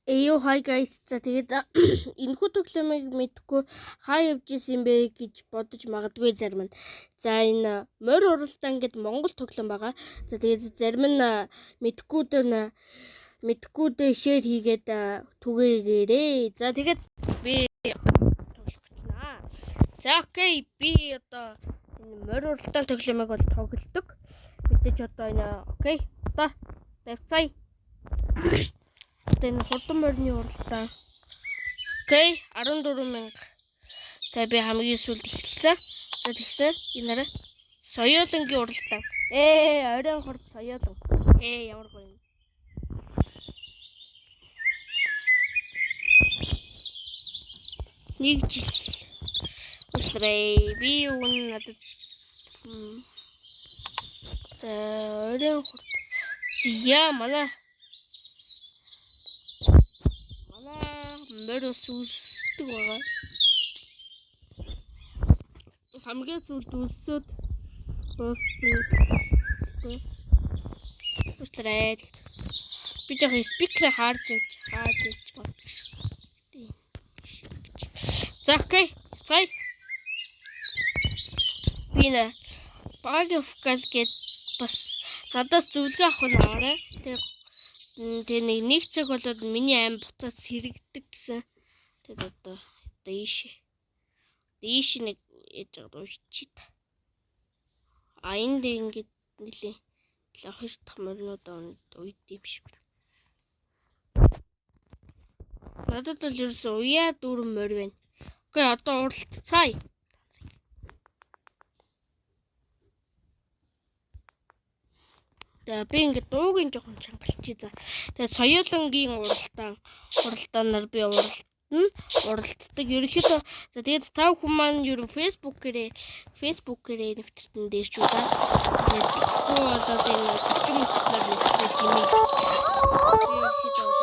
Эё хай guys. За тэгээд энэхүү тоглоомыг мэдхгүй хаа явж исэн бэ гэж бодож магадгүй зарим нь. За энэ морь уралдаан гэдэг Монгол тоглоом байгаа. За тэгээд зарим нь мэдгүйдээ шеэр хийгээд түгээгээрээ. За тэгээд би тоглох гэж. За окей, би одоо энэ морь уралдаан тоглоомыг бол тоглодог. Мэдээж одоо энэ окей. Одоо давцай. Энэ хурдан морины уралдаан. Окей, 14,000. За би хамгийн сүүлд эхэлсэн. За тэгсэн энэ нараа соёолонгийн уралдаан. Оройн хорд соёолон. Ямар гоё юм. Нэг жил үсрээ. Би өгн надад оройн хорд. Зя манай морь сүсдэг байгаа. Хамгийн сүүлд үсээд үсрээ. Би жоо спикер хаарж байна. За окей. Цай. Би нэ багфкал гэд бас надаас зөвлөгөө авах нь арай. Тэгээ нэг цаг болоод миний аим буцаад сэрэгдэг гэсэн. Тэгээд одоо дээш нэг ээж аваад уушчий та. Энд ингээд нэлээ хоёр дахь моринууд уйд юм шиг байна. Надад бол ерөөсөө уяа дүүрэн морь байна. Окей, одоо уралцгаая. Би ингээд дуугийн жоохон чангалчий за. Тэгээд соёолонгийн уралдаанаар би уралддаг. Ерөнхийдөө за тэгээд тав хүмүүс маань ер нь фэйсбүүкээрээ нэвтрэлтэн дээр ч үзээ. Тэгээд тэггүй болоод энэ төчм өчнөр нэвтрэх юм. Ерөнхийдөө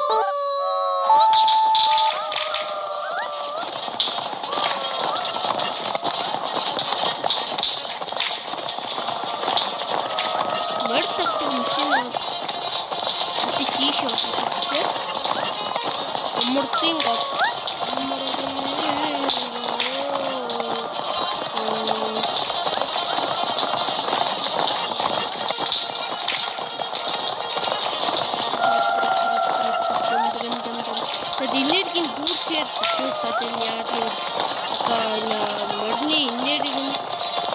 мөрдийн гол тэгээд энергийн дүүргээр бичүүлээд энэ яг одоо энэ морины энерги нь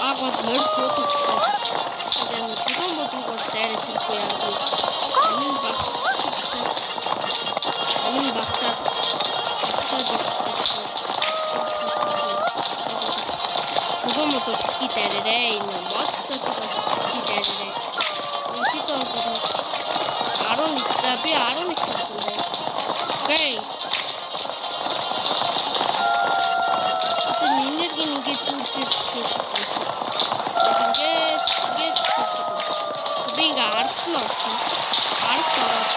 агууд морь суудаг учраас тэгээд чулуун бодгоо бол дайрах хэрэггүй яг энэ багсаад чулуун бодгоо дайраарэ энэ моцтой дайраарэ өнөөдөр бол 11 за би 11 болсон байна. Окей. Энэ энерги ингээд зүрхээ шүүдэг. Тэгээд би ингээ ард нь орчих. Ард ороод.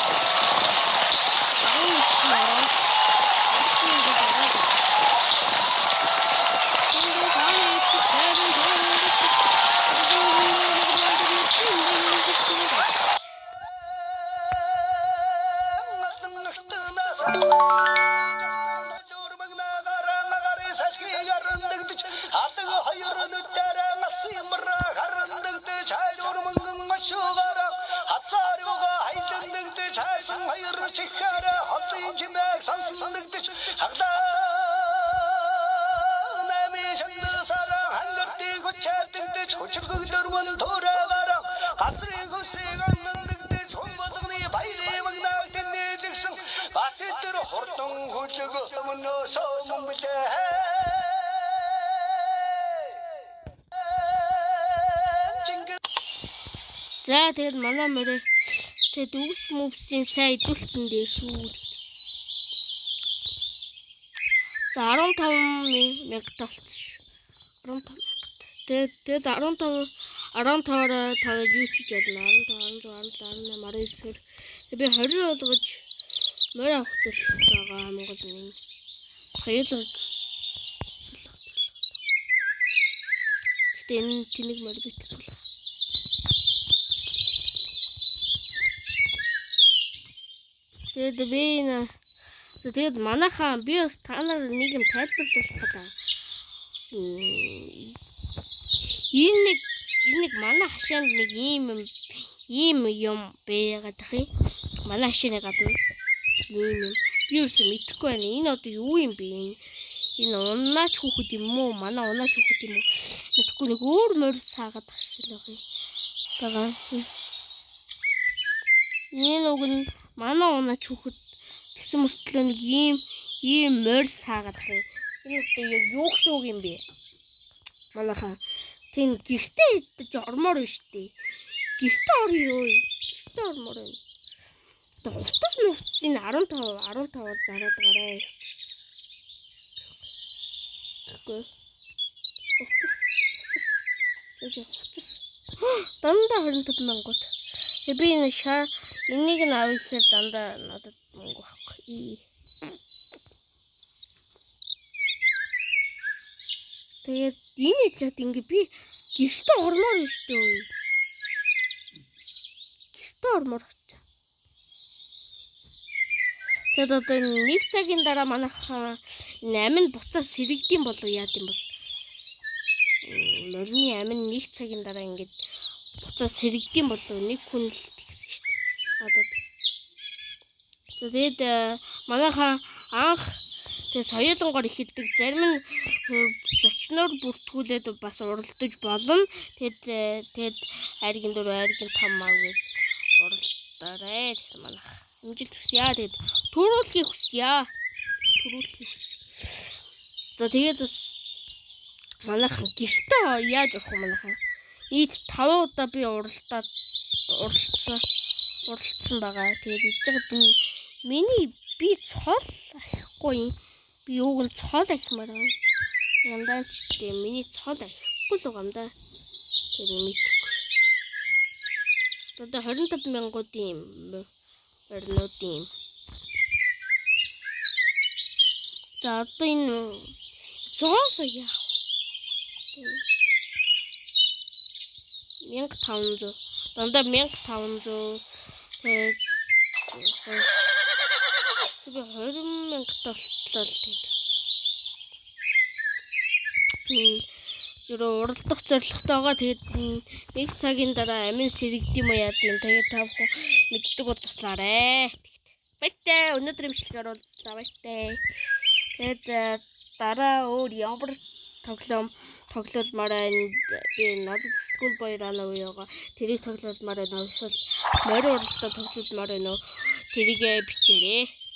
За тэгээд манай морь тэгээд үгс мөвсийн сайн идүүлсэн дээр шүү. За 15,000 толсон шүү. 15,000. Тэгээд 15-оор 5 юу ч болно. 15, 16, 17, 18, 19. Би 20 болгож морь авах зорилготой байгаа Монгол нэг. Соёлон. Гэтэ энэ тэнэг морь битгэл. Тэгээд би За тэгээд манайхаа би бас та нарыг нэг юм тайлбарлуулах гэдэг. Энэ нэг манай хашаанд нэг ийм юм байгаад их юм. Манай хашааны гадна ийм юм. Би юусэн мэдэхгүй байна. Энэ одоо юу юм бэ? Энэ унаач хүүхэд юм уу? Манай унаач хүүхэд юм уу? Мэдэхгүй нэг өөр морь саагаад тахшил байгаа. Энэ уг нь манай унаач хүүхэд тэгсэн мөртлөө нэг ийм морь саагаад тах юм. Энэ одоо яг юу гэсэн үг юм бэ? Манайхаа тийм гэртээ идэж ормоор байна штэ. Гэртээ орё. Гэртээ ормоор байна. Одоо утас нүцийн 15-аар зараад гараа. Үгүй. Утас. Дандаа 25,000. Би энийг нь авъя гэхээр дандаа надад мөнгө байхгүй. Тэгээд энэ чад ингээ би гэртээ ормоор байна штэ. Гэртээ ормоор очоо. Тэгээд одоо нэг цагийн дараа манайхаа амин буцаас сэрэгдэм болов яа гэм бол. Морины амин нэг цагийн дараа ингээд буцаас сэрэгдэм болов нэг хүн л тэгсэн штэ. Тэгээд манайхаа анх тэгээ соёолонгоор ихэддэг зарим нь зочноор бүртгүүлээд бас уралдаж болно. Тэгээд айргийн 4 айргийн 5 маа гээд уралдаарай гэсэн манайх. Амжилт хүсье. Тэгээд төрүүлхийг хүсье. За тэгээд бас манайхан гэртээ яаж урах юм манайхан. Нийт 5 удаа би уралдсан байгаа. Тэгээд иж байгаа миний би цол аhiхгүй юм. Би юуг нь цол ахимаар байна. Яндаа ч тийм миний цол аhiхгүй л байгаа юм да. Тэгээд мэдхгүй. Одоо 25,000-уудын моринуудын. За одоо энэ зоос яах вэ? 1500. Дандаа 1500. Тэгээд 20,000 толтлоо тэгээд. Ерөө уралдах зорилготойгоо тэгээд нэг цагийн дараа амин сэрэгдэм үү яа гэв. Тэгээд та бүхэн мэддэг бол туслаарай. Баяртай. Өнөөдөр имчилгээр уулзлаа. Баяртай. Тэгээд дараа өөр ямар тоглолмаар байна. Би надад скул баяр аа уяага. Тэрийг тоглолмаар байна. Эсвэл морь уралдаа тоглолмаар байна. Тэрийг бичээрэй.